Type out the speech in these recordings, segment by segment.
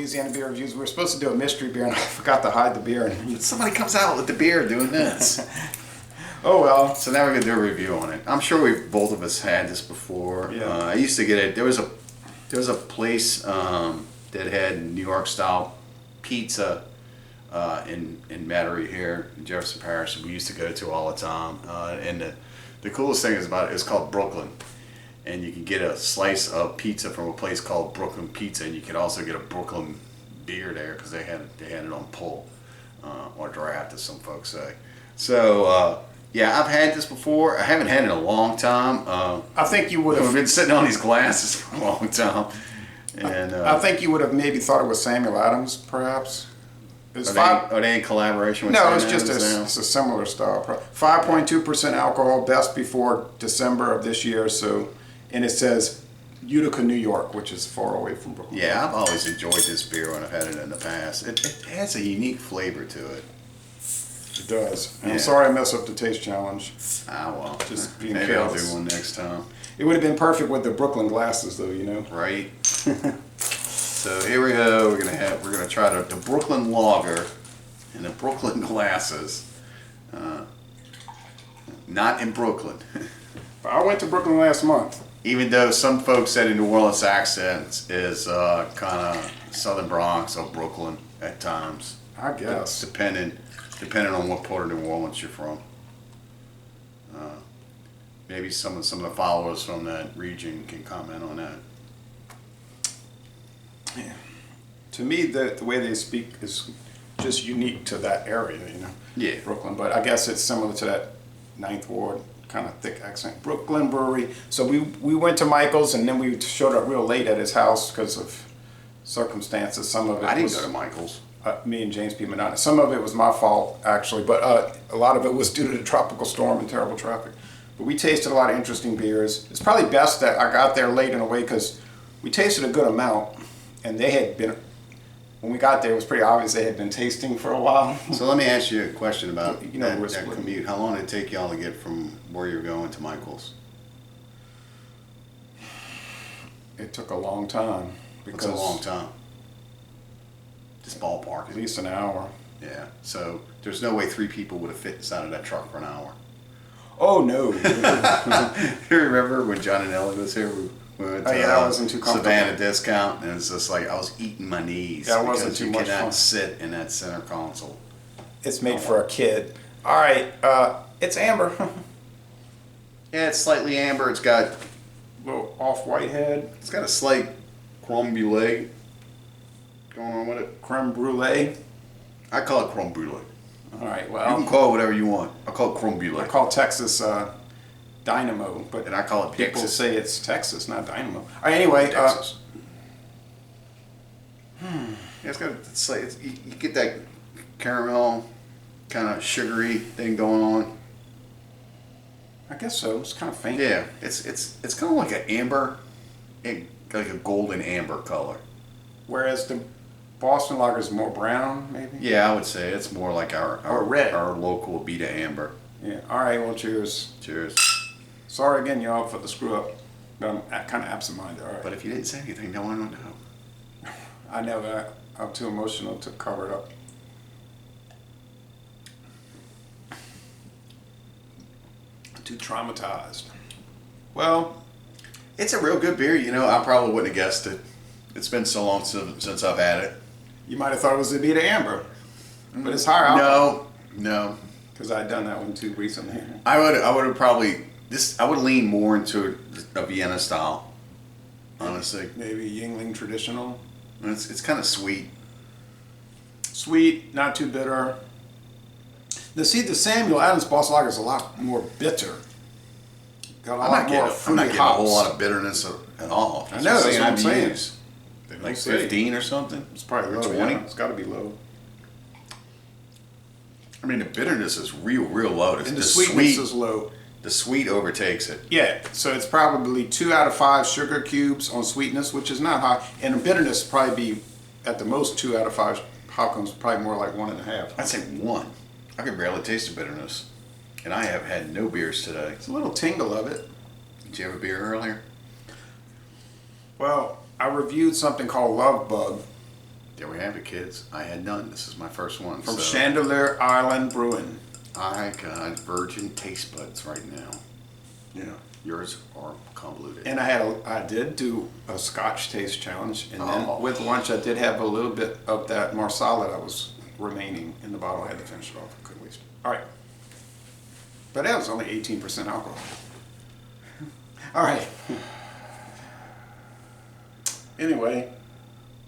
Louisiana beer reviews. We were supposed to do a mystery beer, and I forgot to hide the beer. And somebody comes out with the beer doing this. Oh well. So now we're gonna do a review on it. I'm sure both of us had this before. Yeah. I used to get it. There was a place that had New York style pizza in Metairie here in Jefferson Parish. We used to go to all the time. And the coolest thing is about it is called Brooklyn. And you can get a slice of pizza from a place called Brooklyn Pizza, and you can also get a Brooklyn beer there because they had it on pull or draft, as some folks say. So yeah, I've had this before. I haven't had it in a long time. I think you would have been sitting on these glasses for a long time. And I think you would have maybe thought it was Samuel Adams, perhaps. Are they in collaboration with? No, it's just it's a similar style. 5.2% alcohol, best before December of this year. So. And it says Utica, New York, which is far away from Brooklyn. Yeah, I've always enjoyed this beer when I've had it in the past. It has a unique flavor to it. It does. And I'm sorry I messed up the taste challenge. Ah, well. Just being maybe careless. I'll do one next time. It would have been perfect with the Brooklyn glasses, though, you know. Right. So here we go. We're gonna try the Brooklyn Lager in the Brooklyn glasses. Not in Brooklyn. I went to Brooklyn last month. Even though some folks said a New Orleans accent is kind of Southern Bronx or Brooklyn at times. I guess. Depending on what part of New Orleans you're from. Maybe some of the followers from that region can comment on that. Yeah. To me, the way they speak is just unique to that area, you know. Yeah. Brooklyn, but I guess it's similar to that Ninth Ward kind of thick accent. Brooklyn Brewery. So we went to Michael's, and then we showed up real late at his house because of circumstances. Some of it I didn't go to Michael's. Me and James P. Madonna. Some of it was my fault, actually, but a lot of it was due to the tropical storm and terrible traffic. But we tasted a lot of interesting beers. It's probably best that I got there late in a way because we tasted a good amount, and they had been. When we got there, it was pretty obvious they had been tasting for a while. So let me ask you a question about that commute. How long did it take y'all to get from where you're going to Michael's? It took a long time. It's a long time. Just ballpark. At least an hour. Yeah. So there's no way 3 people would have fit inside of that truck for an hour. Oh, no. You remember when John and Ellie was here? We went to I wasn't too comfortable. Savannah Discount, and it's just like I was eating my knees. Yeah, it wasn't too much fun. You cannot sit in that center console. It's made for a kid. All right, it's amber. Yeah, it's slightly amber. It's got a little off-white head. It's got a slight creme brulee going on with it. Creme brulee. I call it creme brulee. All right, well. You can call it whatever you want. I call it creme brulee. I call Texas Dynamo, but and I call it people Texas. say it's Texas, not Dynamo. All right, anyway. Texas. Yeah, it's got you get that caramel kind of sugary thing going on. I guess so. It's kind of faint. Yeah, it's kind of like an amber, like a golden amber color. Whereas the Boston Lager is more brown, maybe. Yeah, I would say it's more like our red, our local Beta Amber. Yeah. All right. Well, cheers. Cheers. Sorry again, y'all, for the screw up. But I'm kind of absent-minded. All right. But if you didn't say anything, no one would know. I know that. I'm too emotional to cover it up. Too traumatized. Well, it's a real good beer. You know, I probably wouldn't have guessed it. It's been so long since I've had it. You might have thought it was a Beta Amber, but it's higher alcohol. No. Because I'd done that one too recently. I would have probably I would lean more into a Vienna style. Honestly. Maybe Yingling traditional. It's kind of sweet. Sweet, not too bitter. The Samuel Adams Boston Lager is a lot more bitter. Got a lot more fruity I'm not getting hops. a whole lot of bitterness at all. I know, that's what I'm saying. Like 15 or something? It's probably low. 20? Yeah, it's got to be low. I mean, the bitterness is real low. And the sweetness is low. The sweet overtakes it. Yeah, so it's probably 2 out of 5 sugar cubes on sweetness, which is not high. And the bitterness would probably be at the most 2 out of 5 hop probably more like 1.5. I'd say 1. I can barely taste the bitterness. And I have had no beers today. It's a little tingle of it. Did you have a beer earlier? Well, I reviewed something called Love Bug There we have it, kids. I had none. This is my first one. From Chandelier Island Brewing. I got virgin taste buds right now. Yeah. Yours are convoluted. And I did do a Scotch taste challenge, and then with lunch I did have a little bit of that Marsala that was remaining in the bottle. I had to finish it off. I couldn't waste it. All right. But that was only 18% alcohol. All right. Anyway.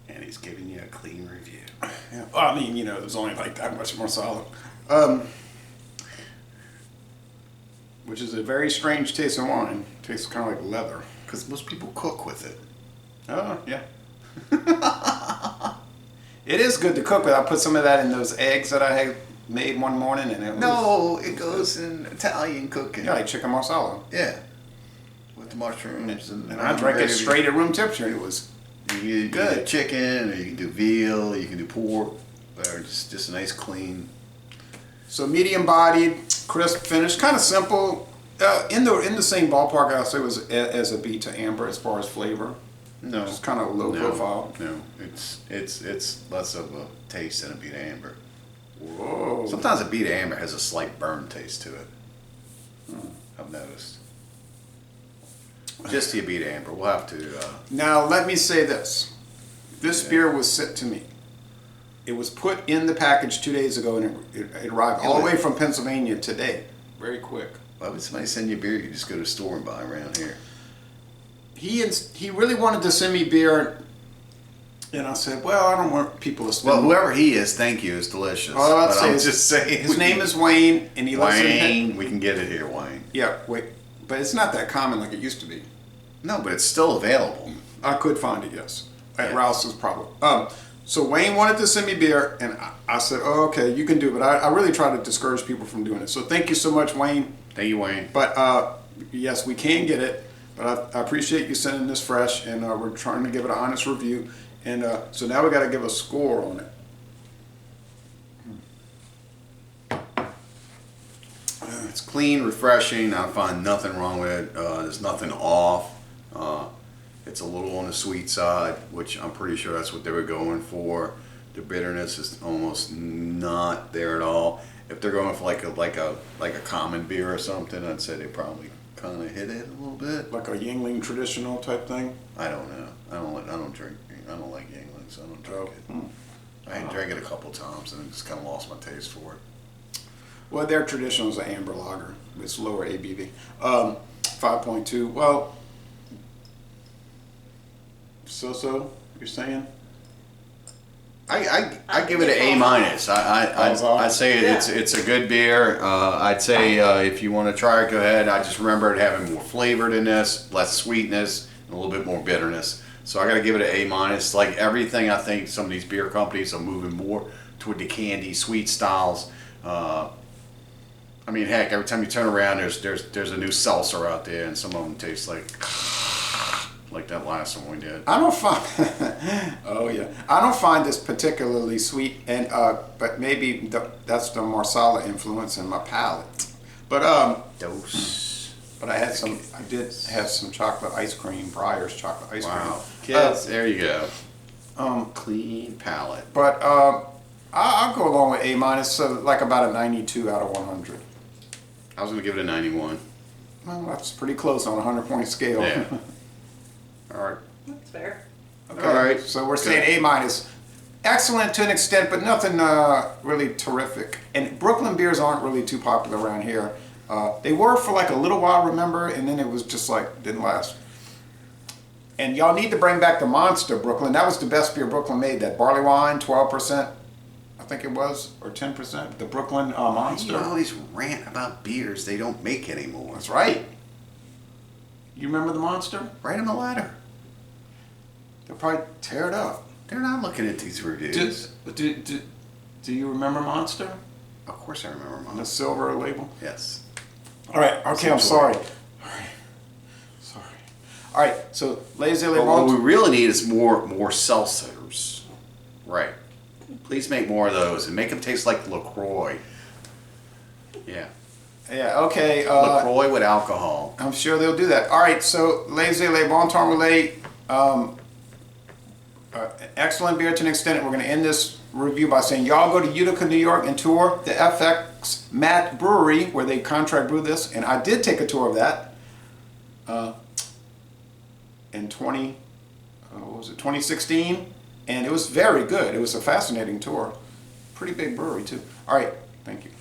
And he's giving you a clean review. Yeah. Well, I mean, there's only like that much Marsala. Which is a very strange taste of wine. Tastes kind of like leather. Because most people cook with it. Oh, yeah. It is good to cook with. I put some of that in those eggs that I had made one morning, and it goes in Italian cooking. Yeah, like chicken marsala. Yeah, with the mushrooms and I drank it straight at room temperature, and it was good. You can do chicken, or you can do veal, or you can do pork, or just a nice clean. So medium bodied, crisp finish, kind of simple. In the same ballpark, I'll say was as a beet to amber as far as flavor. No, just kind of low profile. No, it's less of a taste than a beet amber. Whoa. Sometimes a beet amber has a slight burn taste to it. I've noticed. Just the beet amber. We'll have to. Now let me say this: this beer was sent to me. It was put in the package 2 days ago, and it arrived all the way from Pennsylvania today. Very quick. Why would somebody send you beer? You can just go to the store and buy around here. He really wanted to send me beer, and I said, well, I don't want people to spend. Well, whoever he is, thank you. It's delicious. Oh, but I'm just saying. His name is Wayne, and he lives in Wayne. We can get it here, Wayne. Yeah, wait, but it's not that common like it used to be. No, but it's still available. I could find it, yes, at Rouse's probably. So Wayne wanted to send me beer, and I said, oh, okay, you can do it. But I really try to discourage people from doing it. So thank you so much, Wayne. Thank you, Wayne. But yes, we can get it. But I appreciate you sending this fresh, and we're trying to give it an honest review. And so now we got to give a score on it. It's clean, refreshing. I find nothing wrong with it. There's nothing off. It's a little on the sweet side, which I'm pretty sure that's what they were going for. The bitterness is almost not there at all. If they're going for like a common beer or something, I'd say they probably kind of hit it a little bit. Like a Yingling traditional type thing? I don't know. I don't like Yingling, so I don't drink it. I drank it a couple times and just kind of lost my taste for it. Well, their traditional is an amber lager. It's lower ABV. 5.2. Well, so you're saying? I give it an A minus. I'd say it's a good beer. I'd say if you want to try it, go ahead. I just remember it having more flavor than this, less sweetness, and a little bit more bitterness. So I got to give it an A minus. Like everything, I think some of these beer companies are moving more toward the candy, sweet styles. I mean, heck, every time you turn around, there's a new seltzer out there, and some of them taste like that last one we did. I don't find. Oh yeah, I don't find this particularly sweet, and but maybe that's the Marsala influence in my palate. But Dose. But I did have some chocolate ice cream, Breyer's chocolate ice cream. Wow, kids, there you go. Clean palate. But I'll go along with A minus, so like about a 92 out of 100. I was gonna give it a 91. Well, that's pretty close on a 100-point scale. Yeah. All right. That's fair. Okay. All right. So we're saying A minus. Excellent to an extent, but nothing really terrific. And Brooklyn beers aren't really too popular around here. They were for like a little while, remember, and then it was just like, didn't last. And y'all need to bring back the Monster Brooklyn. That was the best beer Brooklyn made. That barley wine, 12%, I think it was, or 10%. The Brooklyn Monster. You always rant about beers they don't make anymore. That's right. You remember the Monster? Write them a letter. They'll probably tear it up. They're not looking at these reviews. Do you remember Monster? Of course I remember On the mine. silver label? Yes. All right. Okay, I'm sorry. All right. Sorry. All right. So, Lazy But what we really need is more seltzers. Right. Please make more of those and make them taste like LaCroix. Yeah. Yeah. Okay. LaCroix with alcohol. I'm sure they'll do that. All right. So, Lazy Le Bon Temps Relais. Excellent beer to an extent. We're going to end this review by saying y'all go to Utica, New York and tour the FX Matt Brewery where they contract brew this. And I did take a tour of that in 2016. And it was very good. It was a fascinating tour. Pretty big brewery too. All right. Thank you.